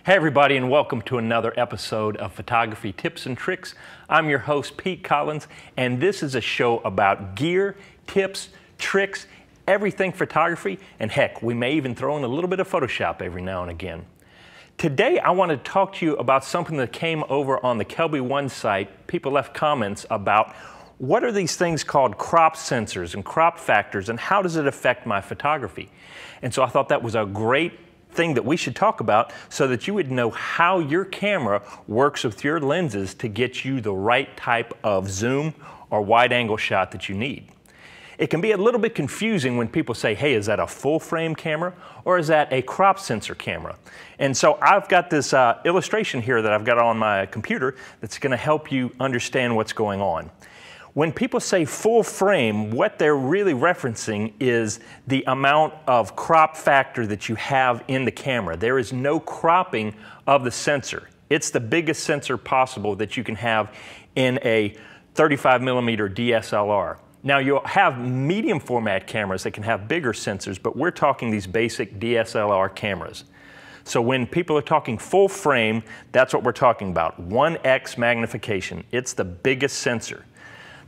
Hey everybody, and welcome to another episode of Photography Tips and Tricks. I'm your host, Pete Collins, and this is a show about gear, tips, tricks, everything photography, and heck, we may even throw in a little bit of Photoshop every now and again. Today, I want to talk to you about something that came over on the KelbyOne site. People left comments about what are these things called crop sensors and crop factors, and how does it affect my photography? And so I thought that was a great thing that we should talk about so that you would know how your camera works with your lenses to get you the right type of zoom or wide angle shot that you need. It can be a little bit confusing when people say, hey, is that a full frame camera or is that a crop sensor camera? And so I've got this illustration here that I've got on my computer that's going to help you understand what's going on. When people say full frame, what they're really referencing is the amount of crop factor that you have in the camera. There is no cropping of the sensor. It's the biggest sensor possible that you can have in a 35mm DSLR. Now you'll have medium format cameras that can have bigger sensors, but we're talking these basic DSLR cameras. So when people are talking full frame, that's what we're talking about. 1x magnification. It's the biggest sensor.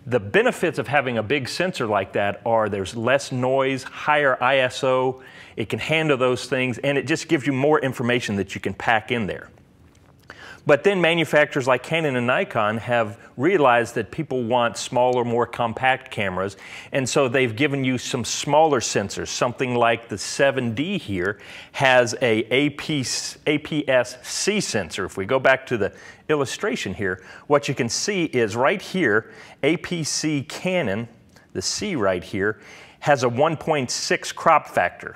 The benefits of having a big sensor like that are there's less noise, higher ISO, it can handle those things, and it just gives you more information that you can pack in there. But then manufacturers like Canon and Nikon have realized that people want smaller, more compact cameras, and so they've given you some smaller sensors. Something like the 7D here has a APS-C sensor. If we go back to the illustration here, what you can see is right here, APC Canon, the C right here, has a 1.6 crop factor.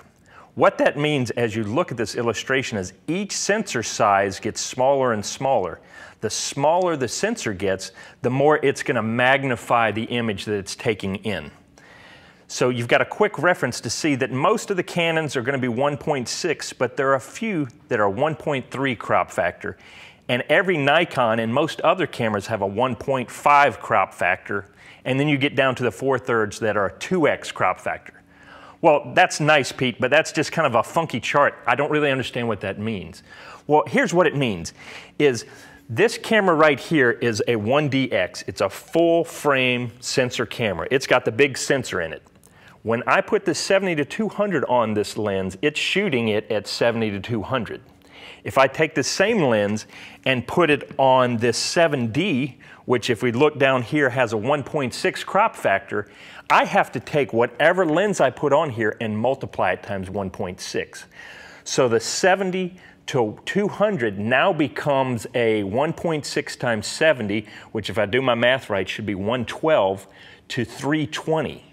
What that means as you look at this illustration is each sensor size gets smaller and smaller. The smaller the sensor gets, the more it's going to magnify the image that it's taking in. So you've got a quick reference to see that most of the Canons are going to be 1.6, but there are a few that are 1.3 crop factor. And every Nikon and most other cameras have a 1.5 crop factor. And then you get down to the 4/3 that are a 2x crop factor. Well, that's nice, Pete, but that's just kind of a funky chart. I don't really understand what that means. Well, here's what it means, is this camera right here is a 1DX. It's a full frame sensor camera. It's got the big sensor in it. When I put the 70-200 on this lens, it's shooting it at 70-200. If I take the same lens and put it on this 7D, which if we look down here has a 1.6 crop factor, I have to take whatever lens I put on here and multiply it times 1.6. So the 70-200 now becomes a 1.6 times 70, which if I do my math right should be 112 to 320.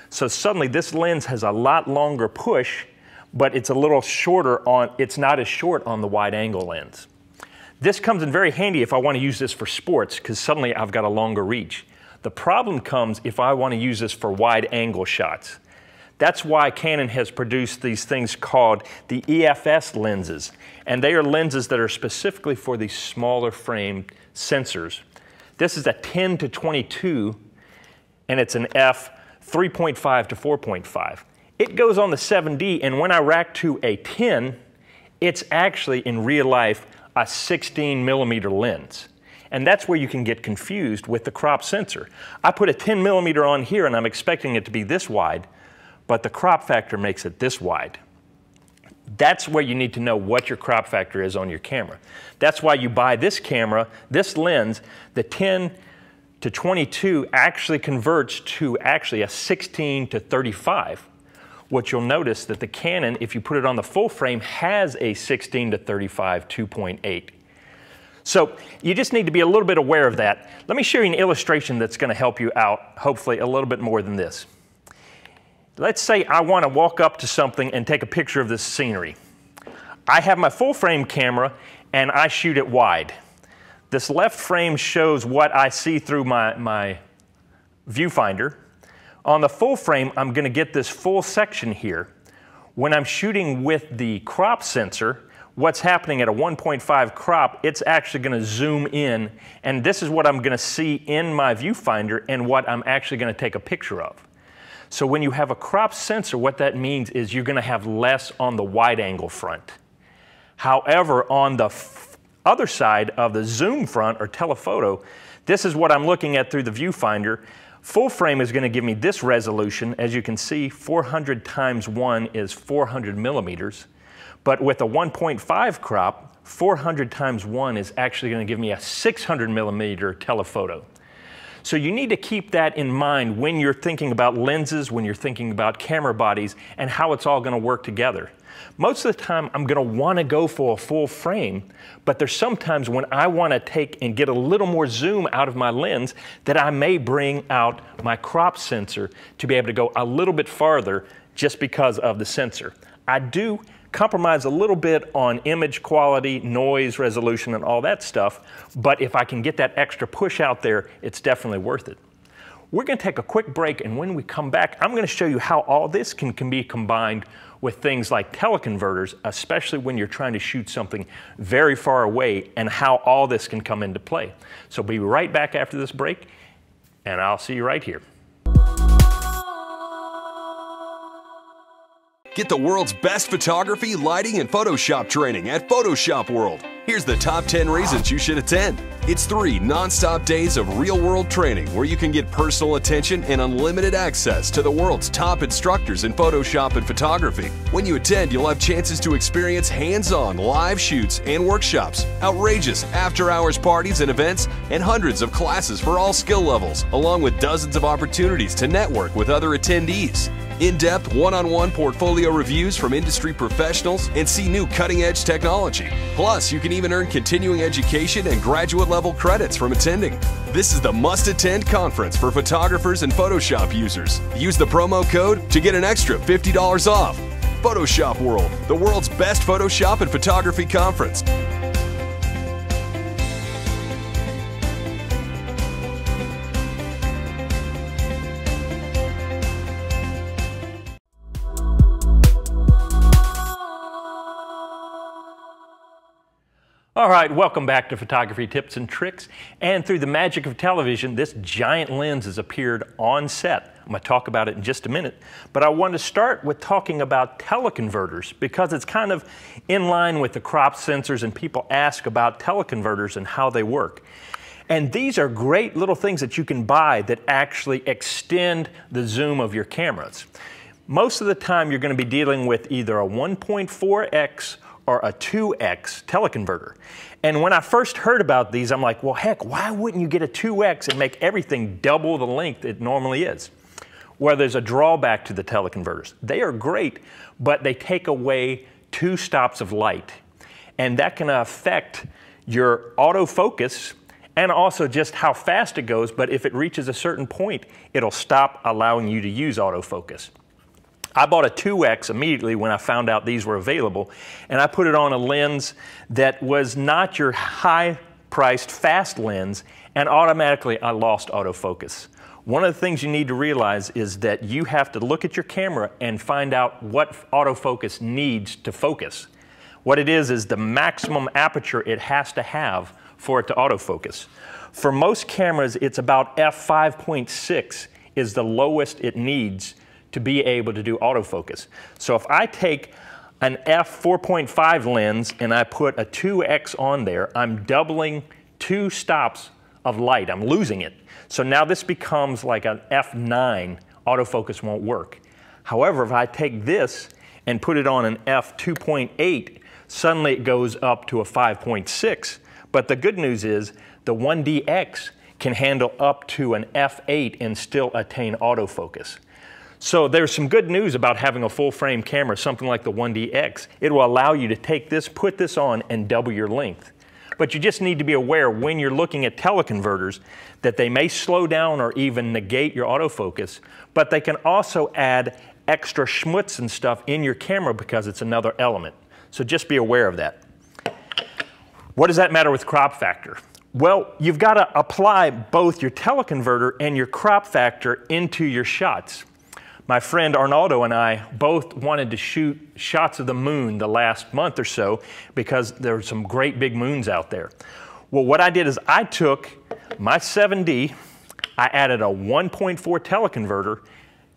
So suddenly this lens has a lot longer push, but it's a little shorter on, it's not as short on the wide angle lens. This comes in very handy if I want to use this for sports, because suddenly I've got a longer reach. The problem comes if I want to use this for wide angle shots. That's why Canon has produced these things called the Efs Lenses, and they are lenses that are specifically for these smaller frame sensors. This is a 10-22, and it's an f 3.5 to 4.5. It goes on the 7D, and when I rack to a 10, it's actually in real life a 16mm lens. And that's where you can get confused with the crop sensor. I put a 10mm on here and I'm expecting it to be this wide, but the crop factor makes it this wide. That's where you need to know what your crop factor is on your camera. That's why you buy this camera, this lens, the 10-22 actually converts to actually a 16-35. What you'll notice that the Canon, if you put it on the full frame, has a 16-35 2.8. So you just need to be a little bit aware of that. Let me show you an illustration that's going to help you out, hopefully a little bit more than this. Let's say I want to walk up to something and take a picture of this scenery. I have my full frame camera and I shoot it wide. This left frame shows what I see through my viewfinder. On the full frame, I'm going to get this full section here. When I'm shooting with the crop sensor, what's happening at a 1.5 crop, it's actually going to zoom in, and this is what I'm going to see in my viewfinder and what I'm actually going to take a picture of. So when you have a crop sensor, what that means is you're going to have less on the wide angle front. However, on the other side of the zoom front or telephoto, this is what I'm looking at through the viewfinder. Full frame is going to give me this resolution. As you can see, 400 times 1 is 400 millimeters. But with a 1.5 crop, 400 times 1 is actually going to give me a 600 millimeter telephoto. So you need to keep that in mind when you're thinking about lenses, when you're thinking about camera bodies, and how it's all going to work together. Most of the time, I'm going to want to go for a full frame, but there's sometimes when I want to take and get a little more zoom out of my lens that I may bring out my crop sensor to be able to go a little bit farther just because of the sensor. I do compromise a little bit on image quality, noise, resolution, and all that stuff, but if I can get that extra push out there, it's definitely worth it. We're going to take a quick break, and when we come back, I'm going to show you how all this can be combined with things like teleconverters, especially when you're trying to shoot something very far away, and how all this can come into play. So be right back after this break, and I'll see you right here. Get the world's best photography, lighting, and Photoshop training at Photoshop World. Here's the top 10 reasons you should attend. It's 3 non-stop days of real-world training where you can get personal attention and unlimited access to the world's top instructors in Photoshop and photography. When you attend, you'll have chances to experience hands-on live shoots and workshops, outrageous after-hours parties and events, and hundreds of classes for all skill levels, along with dozens of opportunities to network with other attendees. In-depth, one-on-one portfolio reviews from industry professionals and see new cutting-edge technology. Plus, you can even earn continuing education and graduate-level credits from attending. This is the must-attend conference for photographers and Photoshop users. Use the promo code to get an extra $50 off. Photoshop World, the world's best Photoshop and photography conference. All right, welcome back to Photography Tips and Tricks. And through the magic of television, this giant lens has appeared on set. I'm going to talk about it in just a minute. But I want to start with talking about teleconverters because it's kind of in line with the crop sensors, and people ask about teleconverters and how they work. And these are great little things that you can buy that actually extend the zoom of your cameras. Most of the time, you're going to be dealing with either a 1.4x or a 2x teleconverter. And when I first heard about these, I'm like, well, heck, why wouldn't you get a 2x and make everything double the length it normally is? Well, there's a drawback to the teleconverters. They are great, but they take away 2 stops of light. And that can affect your autofocus and also just how fast it goes, but if it reaches a certain point, it'll stop allowing you to use autofocus. I bought a 2x immediately when I found out these were available, and I put it on a lens that was not your high-priced fast lens, and automatically I lost autofocus. One of the things you need to realize is that you have to look at your camera and find out what autofocus needs to focus. What it is the maximum aperture it has to have for it to autofocus. For most cameras, it's about f5.6 is the lowest it needs to be able to do autofocus. So if I take an f4.5 lens and I put a 2x on there, I'm doubling 2 stops of light. I'm losing it. So now this becomes like an f9. Autofocus won't work. However, if I take this and put it on an f2.8, suddenly it goes up to a 5.6. But the good news is the 1DX can handle up to an f8 and still attain autofocus. So there's some good news about having a full frame camera, something like the 1DX. It will allow you to take this, put this on, and double your length. But you just need to be aware when you're looking at teleconverters that they may slow down or even negate your autofocus, but they can also add extra schmutz and stuff in your camera because it's another element. So just be aware of that. What does that matter with crop factor? Well, you've got to apply both your teleconverter and your crop factor into your shots. My friend Arnaldo and I both wanted to shoot shots of the moon the last month or so because there were some great big moons out there. Well, what I did is I took my 7D, I added a 1.4 teleconverter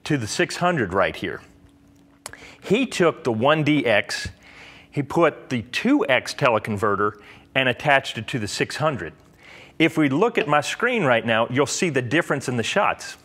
to the 600 right here. He took the 1DX, he put the 2X teleconverter and attached it to the 600. If we look at my screen right now, you'll see the difference in the shots.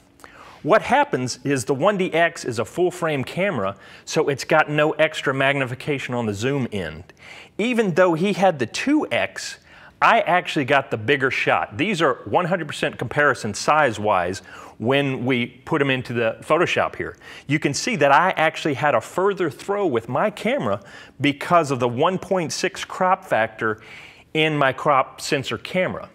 What happens is the 1DX is a full frame camera, so it's got no extra magnification on the zoom end. Even though he had the 2X, I actually got the bigger shot. These are 100% comparison size-wise when we put them into the Photoshop here. You can see that I actually had a further throw with my camera because of the 1.6 crop factor in my crop sensor camera.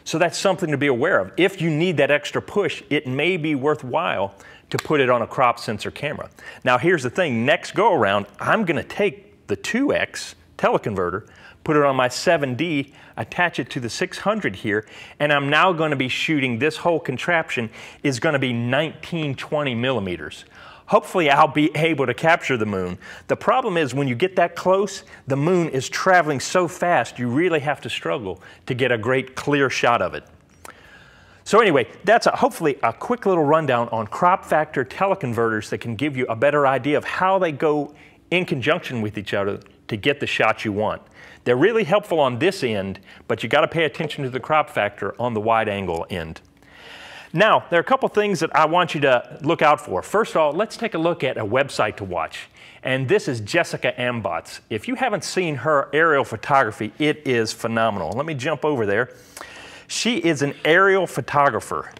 So that's something to be aware of. If you need that extra push, it may be worthwhile to put it on a crop sensor camera. Now here's the thing, next go around, I'm gonna take the 2X teleconverter, put it on my 7D, attach it to the 600 here, and I'm now gonna be shooting, this whole contraption is gonna be 1920 millimeters. Hopefully I'll be able to capture the moon. The problem is when you get that close, the moon is traveling so fast, you really have to struggle to get a great clear shot of it. So anyway, that's hopefully a quick little rundown on crop factor teleconverters that can give you a better idea of how they go in conjunction with each other to get the shot you want. They're really helpful on this end, but you got to pay attention to the crop factor on the wide angle end. Now, there are a couple things that I want you to look out for. First of all, let's take a look at a website to watch. And this is Jessica Ambot's. If you haven't seen her aerial photography, it is phenomenal. Let me jump over there. She is an aerial photographer.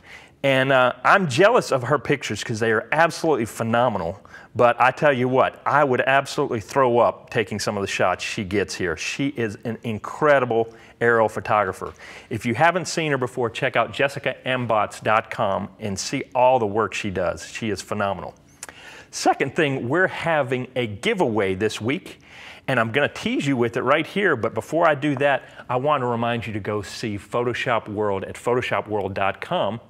And I'm jealous of her pictures because they are absolutely phenomenal. But I tell you what, I would absolutely throw up taking some of the shots she gets here. She is an incredible aerial photographer. If you haven't seen her before, check out jessicaambots.com and see all the work she does. She is phenomenal. Second thing, we're having a giveaway this week, and I'm going to tease you with it right here, but before I do that, I want to remind you to go see Photoshop World at photoshopworld.com.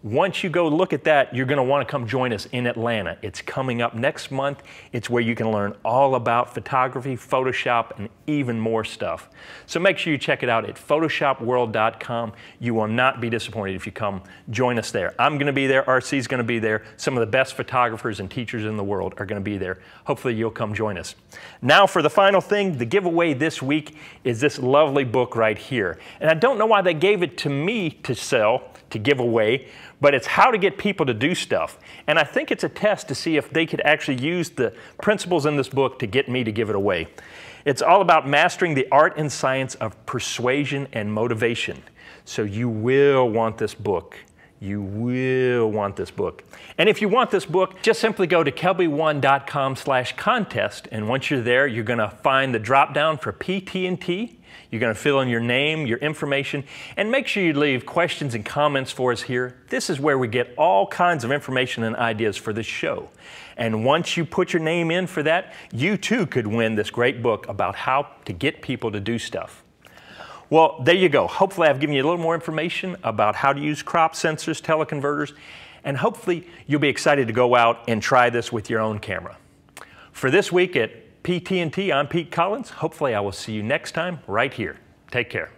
Once you go look at that, you're going to want to come join us in Atlanta. It's coming up next month. It's where you can learn all about photography, Photoshop, and even more stuff. So make sure you check it out at photoshopworld.com. You will not be disappointed if you come join us there. I'm going to be there. RC's going to be there. Some of the best photographers and teachers in the world are going to be there. Hopefully you'll come join us. Now for the final thing, the giveaway this week is this lovely book right here. And I don't know why they gave it to me to sell, to give away, but it's how to get people to do stuff. And I think it's a test to see if they could actually use the principles in this book to get me to give it away. It's all about mastering the art and science of persuasion and motivation. So you will want this book. You will want this book. And if you want this book, just simply go to KelbyOne.com/contest. And once you're there, you're going to find the drop down for PT&T. You're going to fill in your name, your information, and make sure you leave questions and comments for us here. This is where we get all kinds of information and ideas for this show. And once you put your name in for that, you too could win this great book about how to get people to do stuff. Well, there you go. Hopefully I've given you a little more information about how to use crop sensors, teleconverters, and hopefully you'll be excited to go out and try this with your own camera. For this week at PT&T, I'm Pete Collins. Hopefully I will see you next time right here. Take care.